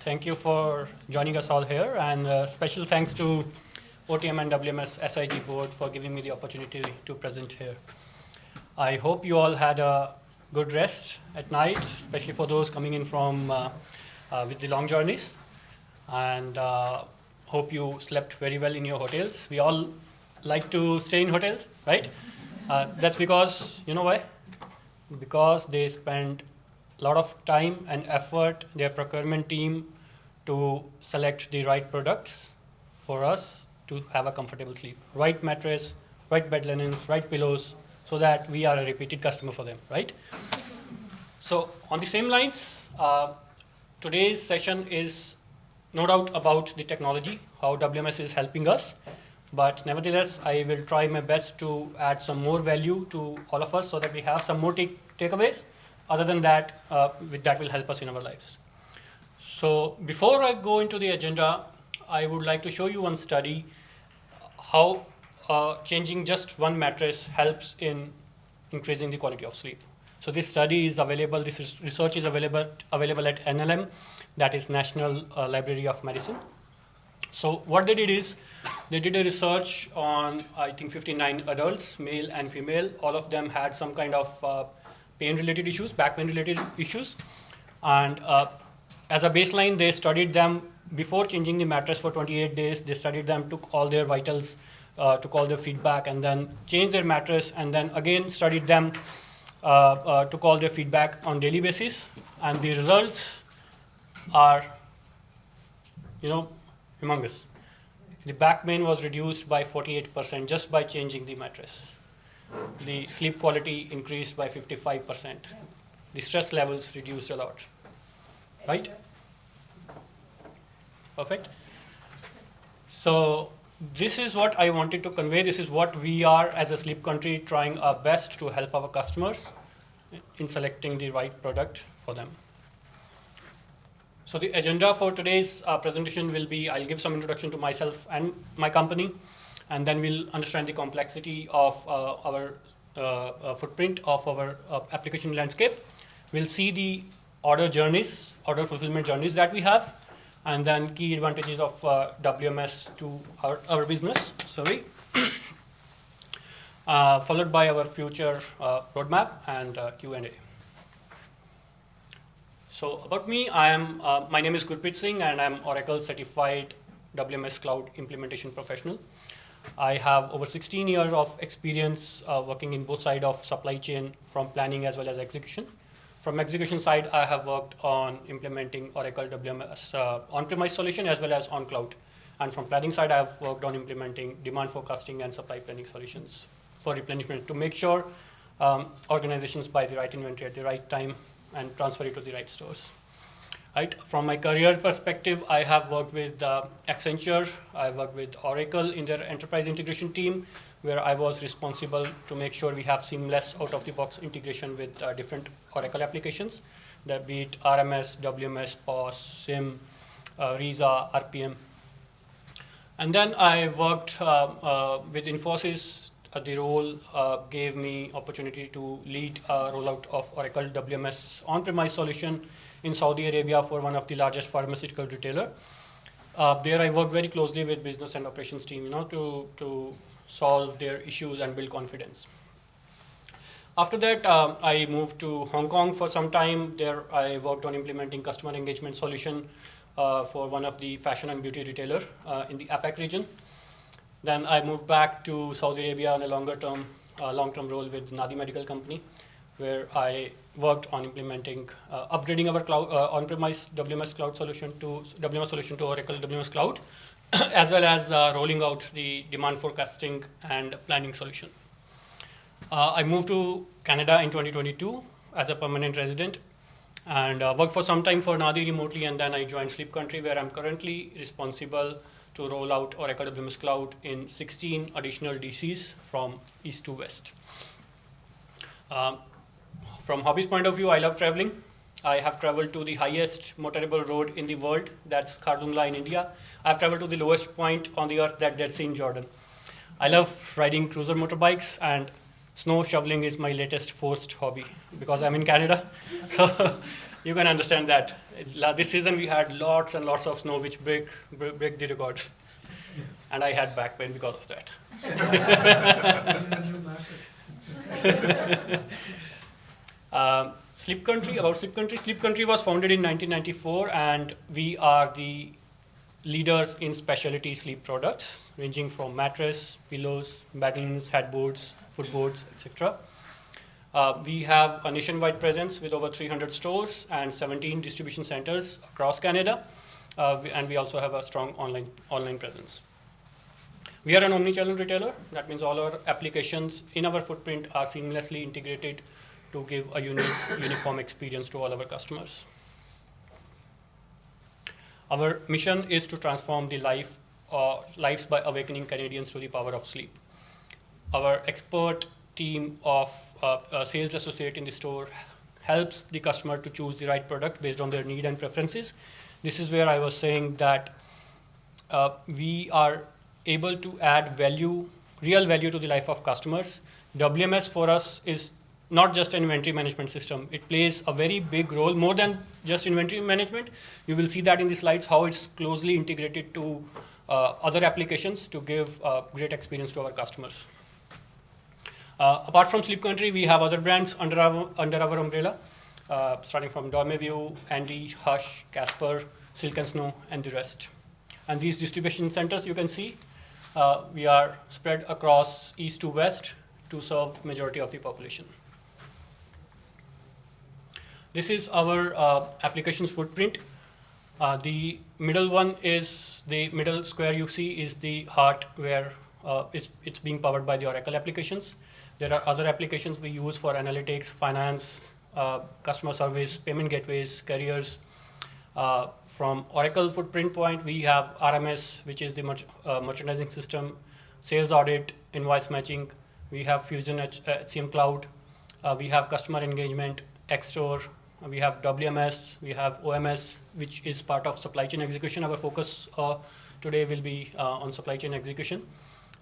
Thank you for joining us all here, and special thanks to OTM and WMS SIG board for giving me the opportunity to present here. I hope you all had a good rest at night, especially for those coming in from with the long journeys, and hope you slept very well in your hotels. We all like to stay in hotels, right? That's because, you know why? Because they spend a lot of time and effort, their procurement team, to select the right products for us to have a comfortable sleep. Right mattress, right bed linens, right pillows, so that we are a repeated customer for them, right? So on the same lines, today's session is no doubt about the technology, how WMS is helping us, but nevertheless, I will try my best to add some more value to all of us so that we have some more takeaways. Other than that, that will help us in our lives. So before I go into the agenda, I would like to show you one study, how changing just one mattress helps in increasing the quality of sleep. So this study is available, this research is available at NLM, that is National Library of Medicine. So what they did is, they did a research on, I think, 59 adults, male and female. All of them had some kind of pain-related issues, back pain-related issues. And as a baseline, they studied them before changing the mattress for 28 days. They studied them, took all their vitals, took all their feedback, and then changed their mattress, and then again studied them, took all their feedback on daily basis. And the results are, humongous. The back pain was reduced by 48% just by changing the mattress. The sleep quality increased by 55%. The stress levels reduced a lot. Right? Perfect. So this is what I wanted to convey. This is what we are as a Sleepcountry trying our best to help our customers in selecting the right product for them. So the agenda for today's presentation will be, I'll give some introduction to myself and my company, and then we'll understand the complexity of our footprint of our application landscape. We'll see the order fulfillment journeys that we have, and then key advantages of WMS to our business, followed by our future roadmap and Q&A. So about me, my name is Gurpreet Singh, and I'm Oracle certified WMS Cloud implementation professional. I have over 16 years of experience working in both sides of supply chain, from planning as well as execution. From execution side, I have worked on implementing Oracle WMS on-premise solution as well as on cloud. And from planning side, I have worked on implementing demand forecasting and supply planning solutions for replenishment to make sure organizations buy the right inventory at the right time and transfer it to the right stores. Right. From my career perspective, I have worked with Accenture. I worked with Oracle in their enterprise integration team, where I was responsible to make sure we have seamless out-of-the-box integration with different Oracle applications, that be it RMS, WMS, POS, SIM, RISA, RPM. And then I worked with Infosys. The role gave me opportunity to lead a rollout of Oracle WMS on-premise solution in Saudi Arabia for one of the largest pharmaceutical retailer. There I worked very closely with business and operations team, to solve their issues and build confidence. After that, I moved to Hong Kong for some time. There I worked on implementing customer engagement solution for one of the fashion and beauty retailer in the APAC region. Then I moved back to Saudi Arabia on a long-term role with Nadi Medical Company, where I worked on implementing, upgrading our cloud on-premise WMS cloud solution to Oracle WMS Cloud, as well as rolling out the demand forecasting and planning solution. I moved to Canada in 2022 as a permanent resident, and worked for some time for Nadi remotely, and then I joined Sleepcountry, where I'm currently responsible to roll out Oracle WMS Cloud in 16 additional DCs from east to west. From hobbies point of view, I love traveling. I have traveled to the highest motorable road in the world, that's Khardungla in India. I've traveled to the lowest point on the earth, that's Dead Sea in Jordan. I love riding cruiser motorbikes, and snow shoveling is my latest forced hobby because I'm in Canada. So you can understand that. This season we had lots and lots of snow which break the records. And I had back pain because of that. Sleepcountry was founded in 1994, and we are the leaders in specialty sleep products, ranging from mattress, pillows, beddings, headboards, footboards, etc. We have a nationwide presence with over 300 stores and 17 distribution centers across Canada, and we also have a strong online presence. We are an omni-channel retailer. That means all our applications in our footprint are seamlessly integrated to give a uniform experience to all our customers. Our mission is to transform the lives by awakening Canadians to the power of sleep. Our expert team of sales associates in the store helps the customer to choose the right product based on their need and preferences. This is where I was saying that we are able to add real value to the life of customers. WMS for us is not just an inventory management system. It plays a very big role, more than just inventory management. You will see that in the slides, how it's closely integrated to other applications to give great experience to our customers. Apart from Sleepcountry, we have other brands under our umbrella, starting from Dormeview, Andy, Hush, Casper, Silk and Snow, and the rest. And these distribution centers you can see, we are spread across east to west to serve majority of the population. This is our applications footprint. The middle one is the middle square you see is the heart where it's being powered by the Oracle applications. There are other applications we use for analytics, finance, customer service, payment gateways, carriers. From Oracle footprint point, we have RMS, which is the merchandising system, sales audit, invoice matching. We have Fusion HCM Cloud. We have customer engagement, Xstore. We have WMS. We have OMS, which is part of supply chain execution. Our focus today will be on supply chain execution.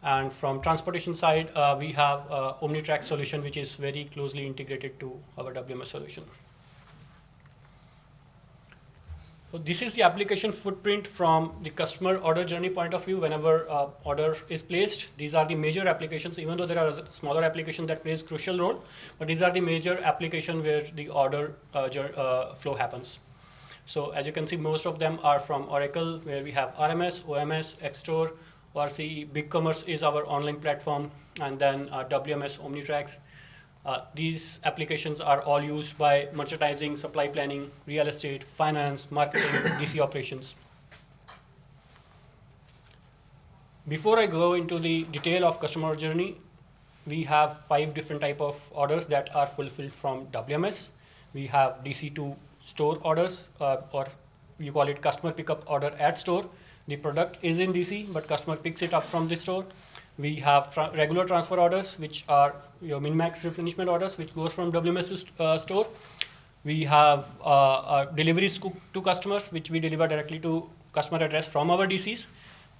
And from transportation side, we have OmniTrack solution, which is very closely integrated to our WMS solution. So this is the application footprint from the customer order journey point of view. Whenever order is placed, these are the major applications, even though there are other smaller applications that plays crucial role, but these are the major applications where the order flow happens. So as you can see, most of them are from Oracle, where we have RMS, OMS, Xstore, ORCE, BigCommerce is our online platform, and then WMS, OmniTracks. These applications are all used by merchandising, supply planning, real estate, finance, marketing, DC operations. Before I go into the detail of customer journey, we have 5 different type of orders that are fulfilled from WMS. We have DC to store orders, or you call it customer pickup order at store. The product is in DC, but customer picks it up from the store. We have regular transfer orders, which are your min-max replenishment orders, which goes from WMS to store. We have deliveries to customers, which we deliver directly to customer address from our DCs.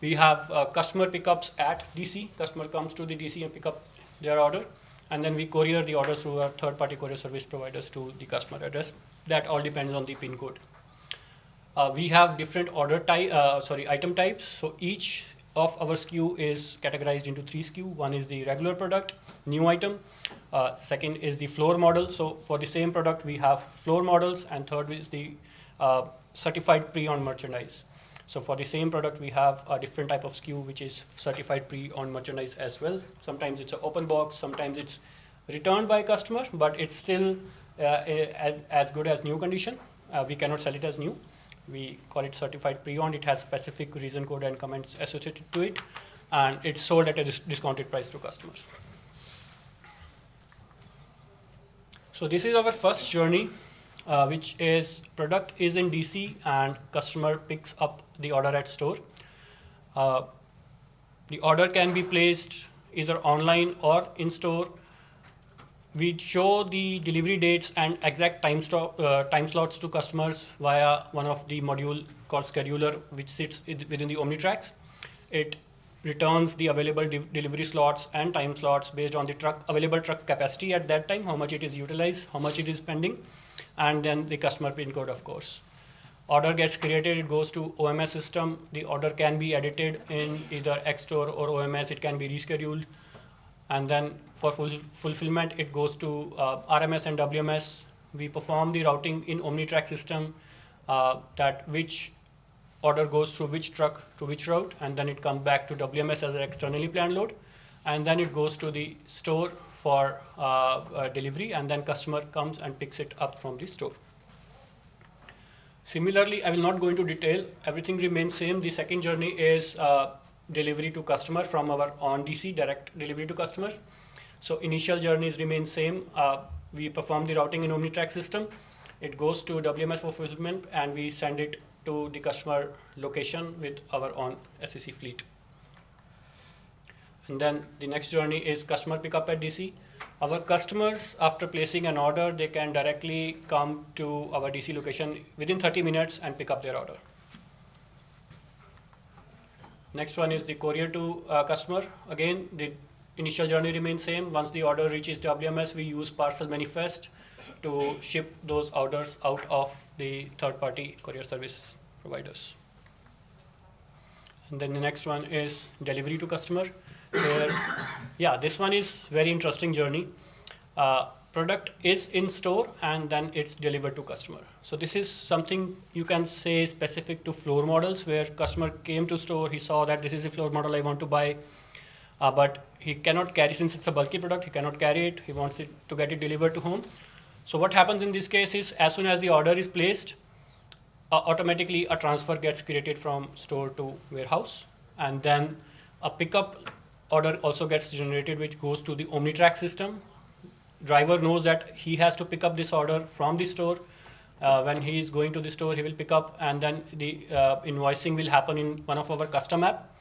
We have customer pickups at DC. Customer comes to the DC and pick up their order. And then we courier the orders through our third-party courier service providers to the customer address. That all depends on the PIN code. We have different item types. So each of our SKU is categorized into 3 SKU. One is the regular product, new item. Second is the floor model. So for the same product, we have floor models, and third is the certified pre-owned merchandise. So for the same product, we have a different type of SKU, which is certified pre-owned merchandise as well. Sometimes it's an open box, sometimes it's returned by customer, but it's still as good as new condition. We cannot sell it as new. We call it certified pre-owned. It has specific reason code and comments associated to it, and it's sold at a discounted price to customers. So this is our first journey, which is product is in DC and customer picks up the order at store. The order can be placed either online or in store. We show the delivery dates and exact time slots to customers via one of the module called Scheduler, which sits within the OmniTracks. It returns the available delivery slots and time slots based on the available truck capacity at that time, how much it is utilized, how much it is pending, and then the customer pin code, of course. Order gets created, it goes to OMS system. The order can be edited in either Xstore or OMS, it can be rescheduled. And then for fulfillment, it goes to RMS and WMS. We perform the routing in OmniTrack system, that which order goes through which truck to which route, and then it comes back to WMS as an externally planned load, and then it goes to the store for delivery, and then customer comes and picks it up from the store. Similarly, I will not go into detail, everything remains same. The second journey is delivery to customer from our on DC, direct delivery to customers. So initial journeys remain same. We perform the routing in OmniTrack system. It goes to WMS for fulfillment, and we send it to the customer location with our own SEC fleet. And then the next journey is customer pickup at DC. Our customers, after placing an order, they can directly come to our DC location within 30 minutes and pick up their order. Next one is the courier to customer. Again, the initial journey remains same. Once the order reaches WMS, we use parcel manifest to ship those orders out of the third-party courier service providers. And then the next one is delivery to customer. Where, this one is very interesting journey. Product is in store and then it's delivered to customer. So this is something you can say specific to floor models, where customer came to store, he saw that this is a floor model I want to buy, but he cannot carry, since it's a bulky product, he cannot carry it, he wants it to get it delivered to home. So what happens in this case is, as soon as the order is placed, automatically a transfer gets created from store to warehouse, and then a pickup order also gets generated, which goes to the OmniTrack system. Driver knows that he has to pick up this order from the store. When he is going to the store, he will pick up, and then the invoicing will happen in one of our custom app.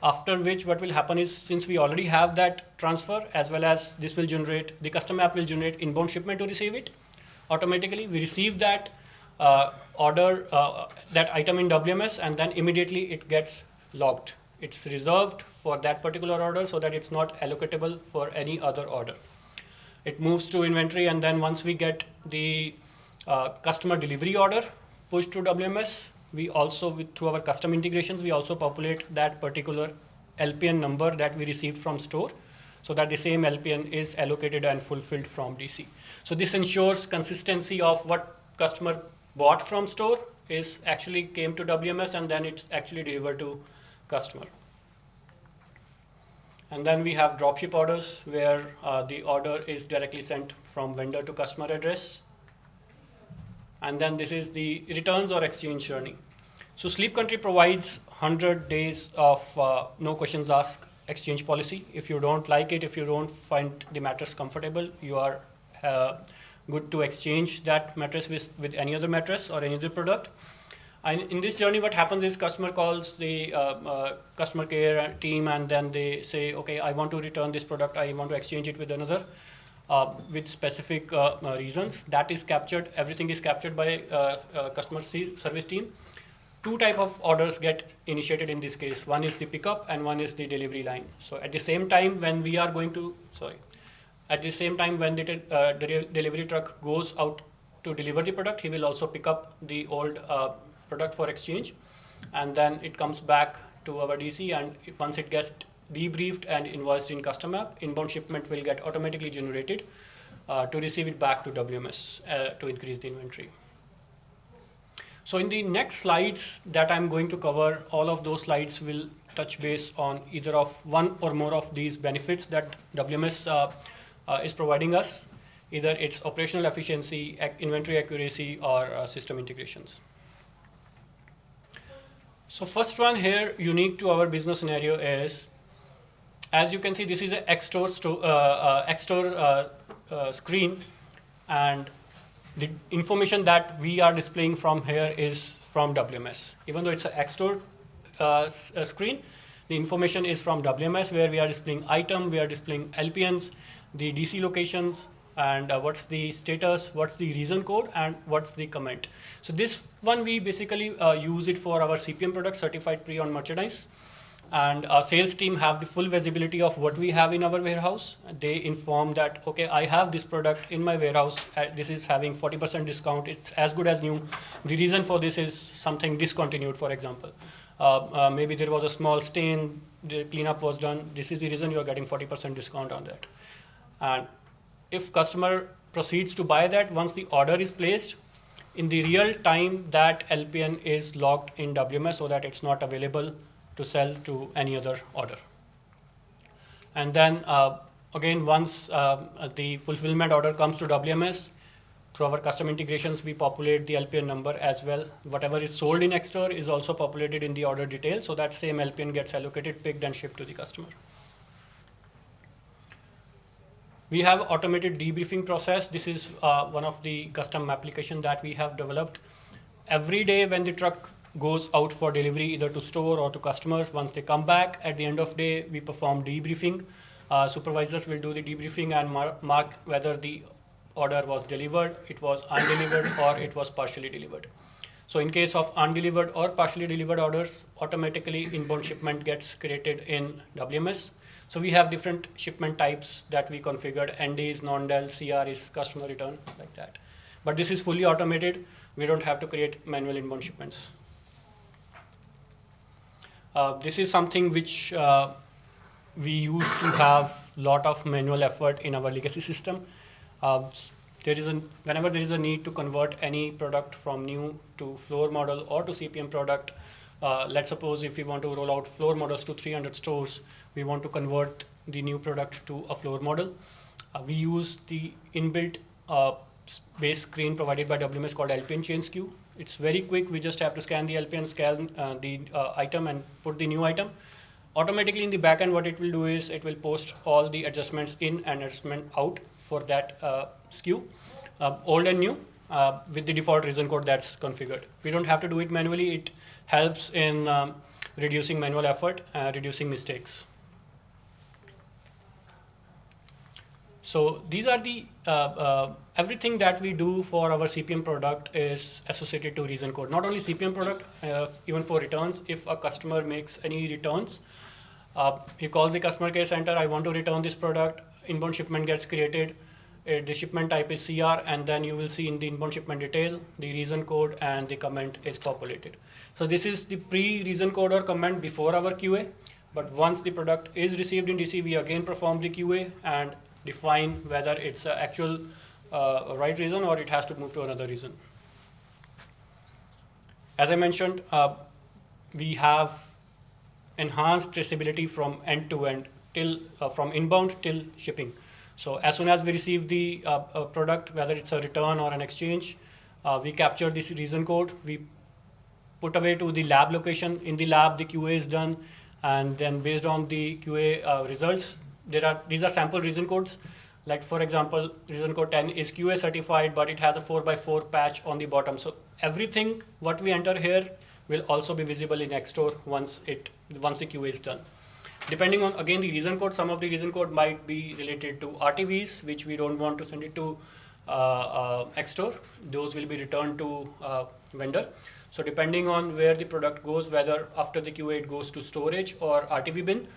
After which, what will happen is, since we already have that transfer, as well as this will generate, the custom app will generate inbound shipment to receive it. Automatically, we receive that order, that item in WMS, and then immediately it gets logged. It's reserved for that particular order so that it's not allocatable for any other order. It moves to inventory, and then once we get the customer delivery order pushed to WMS, we also, through our custom integrations, we also populate that particular LPN number that we received from store, so that the same LPN is allocated and fulfilled from DC. So this ensures consistency of what customer bought from store is actually came to WMS, and then it's actually delivered to customer. And then we have dropship orders, where the order is directly sent from vendor to customer address. And then this is the returns or exchange journey. So Sleepcountry provides 100 days of no questions asked exchange policy. If you don't like it, if you don't find the mattress comfortable, you are good to exchange that mattress with any other mattress or any other product. And in this journey, what happens is customer calls the customer care team, and then they say, okay, I want to return this product, I want to exchange it with another, with specific reasons. That is captured, everything is captured by customer service team. Two type of orders get initiated in this case. One is the pickup and one is the delivery line. So at the same time when we are going to, at the same time when the delivery truck goes out to deliver the product, he will also pick up the old product for exchange, and then it comes back to our DC, and once it gets debriefed and invoiced in custom app, inbound shipment will get automatically generated to receive it back to WMS to increase the inventory. So in the next slides that I'm going to cover, all of those slides will touch base on either of one or more of these benefits that WMS is providing us, either its operational efficiency, inventory accuracy, or system integrations. So first one here, unique to our business scenario is, as you can see, this is an Xstore screen, and the information that we are displaying from here is from WMS. Even though it's an Xstore screen, the information is from WMS, where we are displaying item, we are displaying LPNs, the DC locations, and what's the status, what's the reason code, and what's the comment. So this one we basically use it for our CPM product, certified pre-owned merchandise. and our sales team have the full visibility of what we have in our warehouse. They inform that, okay, I have this product in my warehouse, this is having 40% discount, it's as good as new. The reason for this is something discontinued, for example. Maybe there was a small stain, the cleanup was done, this is the reason you are getting 40% discount on that. And if customer proceeds to buy that, once the order is placed, in the real time that LPN is logged in WMS so that it's not available to sell to any other order. And then again, once the fulfillment order comes to WMS, through our custom integrations, we populate the LPN number as well. Whatever is sold in X-Store is also populated in the order detail, so that same LPN gets allocated, picked, and shipped to the customer. We have automated debriefing process. This is one of the custom application that we have developed. Every day when the truck goes out for delivery, either to store or to customers, once they come back, at the end of day, we perform debriefing. Supervisors will do the debriefing and mark whether the order was delivered, it was undelivered, or it was partially delivered. So in case of undelivered or partially delivered orders, automatically inbound shipment gets created in WMS. So we have different shipment types that we configured, ND is non-del, CR is customer return, like that. But this is fully automated. We don't have to create manual inbound shipments. This is something which we used to have a lot of manual effort in our legacy system. Whenever there is a need to convert any product from new to floor model or to CPM product, let's suppose if we want to roll out floor models to 300 stores, we want to convert the new product to a floor model. We use the inbuilt base screen provided by WMS called LPN chain queue. It's very quick. We just have to scan the LPN, scan the item, and put the new item. Automatically in the backend, what it will do is it will post all the adjustments in and adjustment out for that SKU, old and new, with the default reason code that's configured. We don't have to do it manually. It helps in reducing manual effort, reducing mistakes. So these are the everything that we do for our CPM product is associated to reason code. Not only CPM product, even for returns. If a customer makes any returns, he calls the customer care center, I want to return this product, inbound shipment gets created, the shipment type is CR, and then you will see in the inbound shipment detail, the reason code and the comment is populated. So this is the pre-reason code or comment before our QA, but once the product is received in DC, we again perform the QA and define whether it's an actual right reason or it has to move to another reason. As I mentioned, we have enhanced traceability from end to end, till from inbound till shipping. So as soon as we receive the product, whether it's a return or an exchange, we capture this reason code, we put away to the lab location. In the lab, the QA is done, and then based on the QA results, these are sample reason codes. Like for example, reason code 10 is QA certified, but it has a 4x4 patch on the bottom. So everything what we enter here will also be visible in X-Store once the QA is done. Depending on, again, the reason code, some of the reason code might be related to RTVs, which we don't want to send it to X-Store. Those will be returned to vendor. So depending on where the product goes, whether after the QA it goes to storage or RTV bin,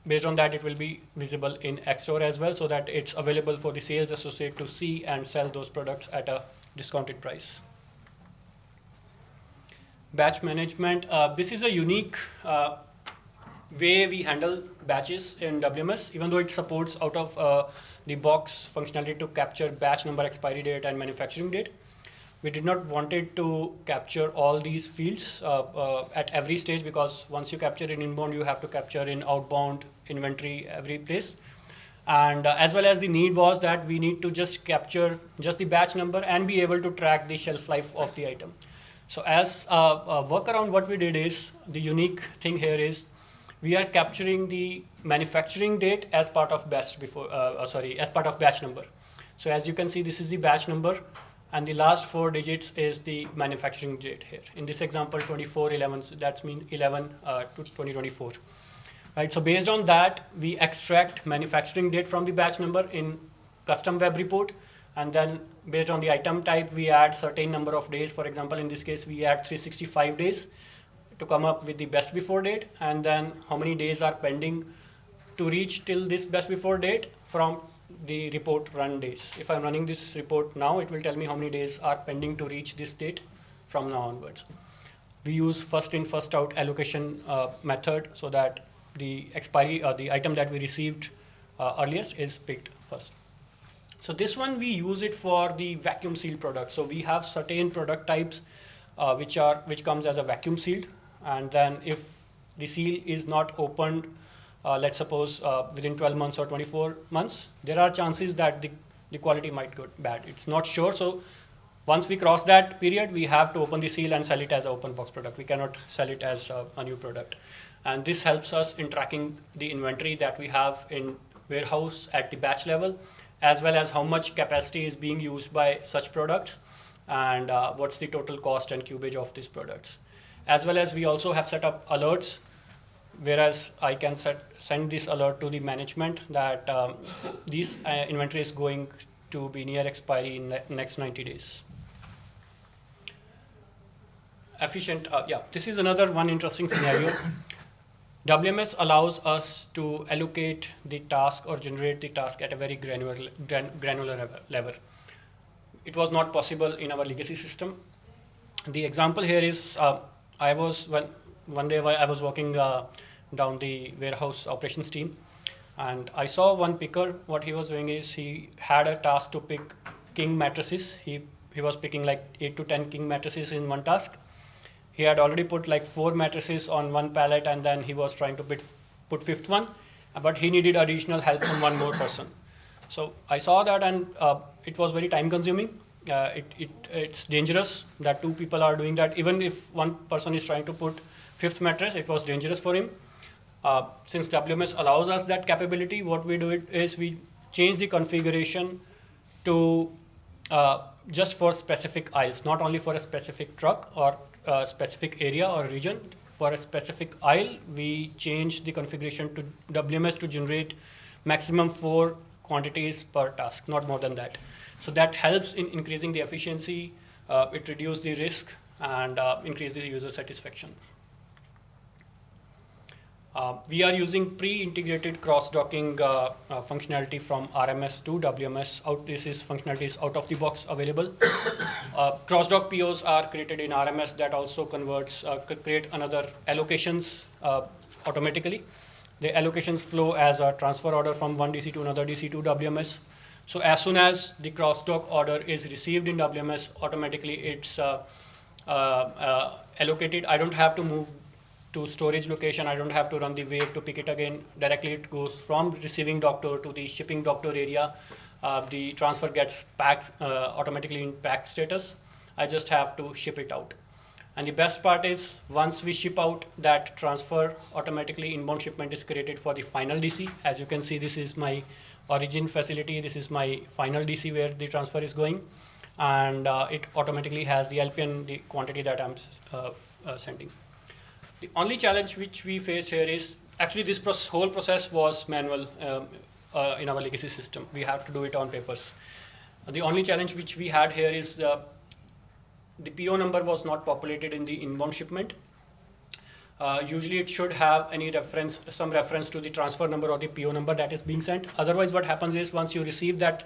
based on that it will be visible in X-Store as well, so that it's available for the sales associate to see and sell those products at a discounted price. Batch management. This is a unique way we handle batches in WMS, even though it supports out of the box functionality to capture batch number, expiry date, and manufacturing date. We did not want it to capture all these fields at every stage, because once you capture in inbound, you have to capture in outbound, inventory, every place. And as well as the need was that we need to just capture just the batch number and be able to track the shelf life of the item. So as a workaround, what we did is, the unique thing here is, we are capturing the manufacturing date as part of batch as part of batch number. So as you can see, this is the batch number, and the last 4 digits is the manufacturing date here. In this example, 24/11, so that means 11 to 2024. Right. So based on that, we extract manufacturing date from the batch number in custom web report, and then based on the item type, we add certain number of days. For example, in this case, we add 365 days to come up with the best before date, and then how many days are pending to reach till this best before date from the report run days. If I'm running this report now, it will tell me how many days are pending to reach this date from now onwards. We use first in, first out allocation method so that the expiry, the item that we received earliest is picked first. So this one we use it for the vacuum sealed product. So we have certain product types which comes as a vacuum sealed, and then if the seal is not opened, let's suppose within 12 months or 24 months, there are chances that the quality might go bad. It's not sure. So once we cross that period, we have to open the seal and sell it as an open box product. We cannot sell it as a new product. And this helps us in tracking the inventory that we have in warehouse at the batch level, as well as how much capacity is being used by such products, and what's the total cost and cubage of these products. As well as we also have set up alerts, whereas I can send this alert to the management that this inventory is going to be near expiry in the next 90 days. Efficient, this is another one interesting scenario. WMS allows us to allocate the task or generate the task at a very granular level. It was not possible in our legacy system. The example here is one day I was walking down the warehouse operations team, and I saw one picker. What he was doing is he had a task to pick king mattresses. He was picking like 8 to 10 king mattresses in one task. He had already put like 4 mattresses on one pallet, and then he was trying to put fifth one, but he needed additional help from one more person. So I saw that, and it was very time consuming. It's dangerous that 2 people are doing that. Even if one person is trying to put 5th mattress, it was dangerous for him. Since WMS allows us that capability, what we do is we change the configuration to just for specific aisles, not only for a specific truck or a specific area or region. For a specific aisle, we change the configuration to WMS to generate maximum 4 quantities per task, not more than that. So that helps in increasing the efficiency, it reduces the risk, and increases user satisfaction. We are using pre-integrated cross-docking functionality from RMS to WMS. This is functionalities out of the box available. Cross-dock POs are created in RMS that also create another allocations automatically. The allocations flow as a transfer order from one DC to another DC to WMS. So as soon as the cross-dock order is received in WMS, automatically it's allocated. I don't have to move to storage location. I don't have to run the wave to pick it again. Directly it goes from receiving doctor to the shipping doctor area. The transfer gets packed automatically in packed status. I just have to ship it out. And the best part is once we ship out that transfer, automatically inbound shipment is created for the final DC. As you can see, this is my origin facility. This is my final DC where the transfer is going. And it automatically has the LP and the quantity that I'm sending. The only challenge which we face here is, actually this whole process was manual in our legacy system. We have to do it on papers. The only challenge which we had here is the PO number was not populated in the inbound shipment. Usually it should have some reference to the transfer number or the PO number that is being sent. Otherwise what happens is once you receive that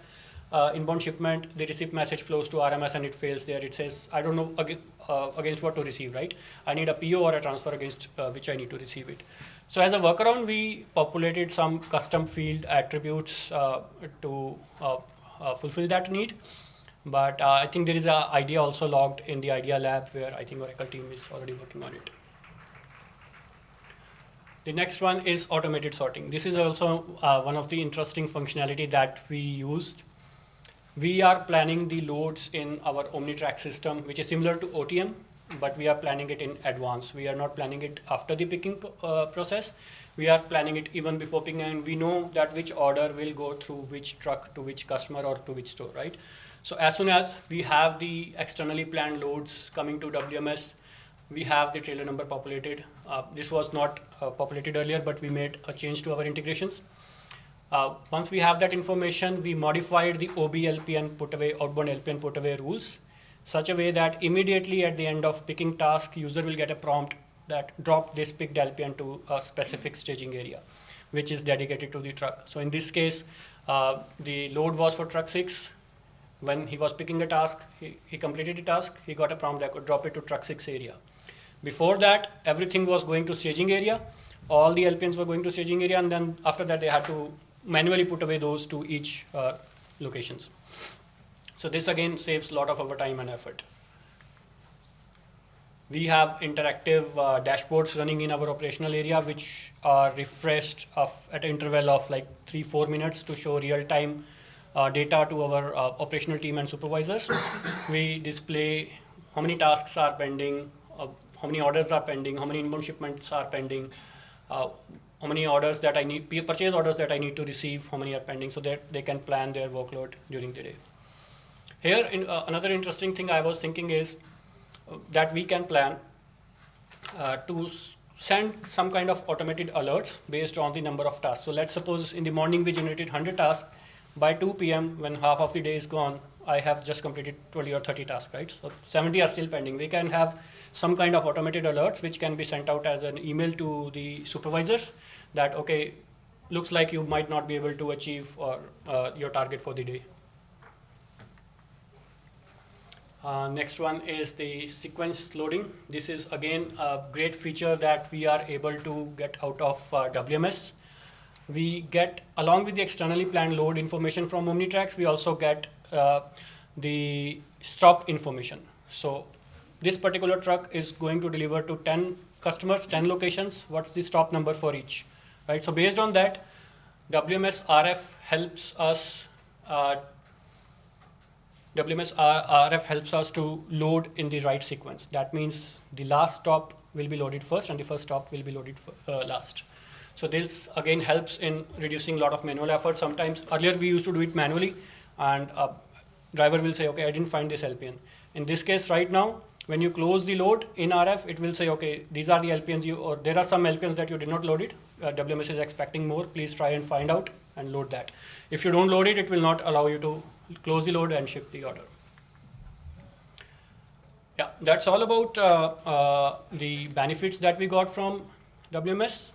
inbound shipment, the receipt message flows to RMS and it fails there. It says, I don't know against what to receive, right? I need a PO or a transfer against which I need to receive it. So as a workaround, we populated some custom field attributes to fulfill that need. But I think there is an idea also logged in the idea lab where I think Oracle team is already working on it. The next one is automated sorting. This is also one of the interesting functionality that we used. We are planning the loads in our OmniTrack system, which is similar to OTM, but we are planning it in advance. We are not planning it after the picking process. We are planning it even before picking, and we know that which order will go through which truck to which customer or to which store, right? So as soon as we have the externally planned loads coming to WMS, we have the trailer number populated. This was not populated earlier, but we made a change to our integrations. Once we have that information, we modified the OB LP and put away, outbound LP and put away rules, such a way that immediately at the end of picking task, user will get a prompt that drop this picked LPN to a specific staging area, which is dedicated to the truck. So in this case, the load was for truck 6. When he was picking a task, he completed the task, he got a prompt that could drop it to truck 6 area. Before that, everything was going to staging area. All the LPNs were going to staging area, and then after that, they had to manually put away those to each locations. So this again saves a lot of our time and effort. We have interactive dashboards running in our operational area, which are refreshed at an interval of like 3-4 minutes to show real-time data to our operational team and supervisors. We display how many tasks are pending, how many orders are pending, how many inbound shipments are pending, how many orders that I need, purchase orders that I need to receive, how many are pending, so that they can plan their workload during the day. Here, another interesting thing I was thinking is that we can plan to send some kind of automated alerts based on the number of tasks. So let's suppose in the morning we generated 100 tasks. By 2 p.m., when half of the day is gone, I have just completed 20 or 30 tasks, right? So 70 are still pending. We can have some kind of automated alerts which can be sent out as an email to the supervisors that, okay, looks like you might not be able to achieve your target for the day. Next one is the sequence loading. This is again a great feature that we are able to get out of WMS. We get, along with the externally planned load information from OmniTracks, we also get the stop information. So this particular truck is going to deliver to 10 customers, 10 locations. What's the stop number for each, right? So based on that, WMS RF helps us to load in the right sequence. That means the last stop will be loaded first and the first stop will be loaded last. So this again helps in reducing a lot of manual effort. Sometimes earlier we used to do it manually, and driver will say, okay, I didn't find this LPN. In this case right now, when you close the load in RF, it will say, okay, these are the LPNs or there are some LPNs that you did not load it. WMS is expecting more. Please try and find out and load that. If you don't load it, it will not allow you to close the load and ship the order. Yeah, that's all about the benefits that we got from WMS.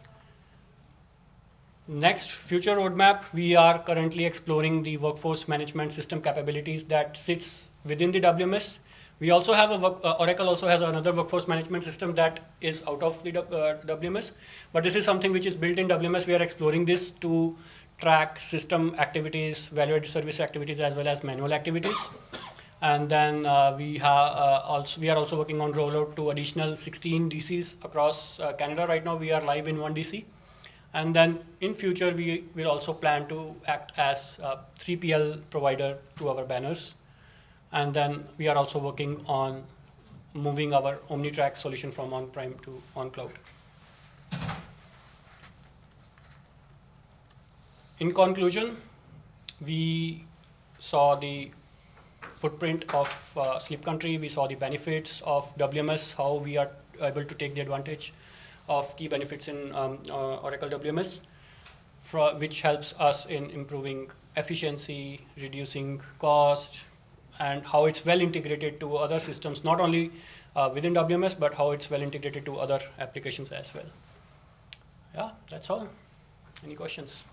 Next future roadmap, we are currently exploring the workforce management system capabilities that sits within the WMS. We also have Oracle also has another workforce management system that is out of the WMS, but this is something which is built in WMS. We are exploring this to track system activities, value-added service activities, as well as manual activities. And then we are also working on rollout to additional 16 DCs across Canada. Right now, we are live in 1 DC. And then in future, we will also plan to act as a 3PL provider to our banners. And then we are also working on moving our OmniTracks solution from on-prem to on-cloud. In conclusion, we saw the footprint of Sleepcountry. We saw the benefits of WMS, how we are able to take the advantage of key benefits in Oracle WMS, which helps us in improving efficiency, reducing cost, and how it's well integrated to other systems, not only within WMS, but how it's well integrated to other applications as well. Yeah, that's all. Any questions?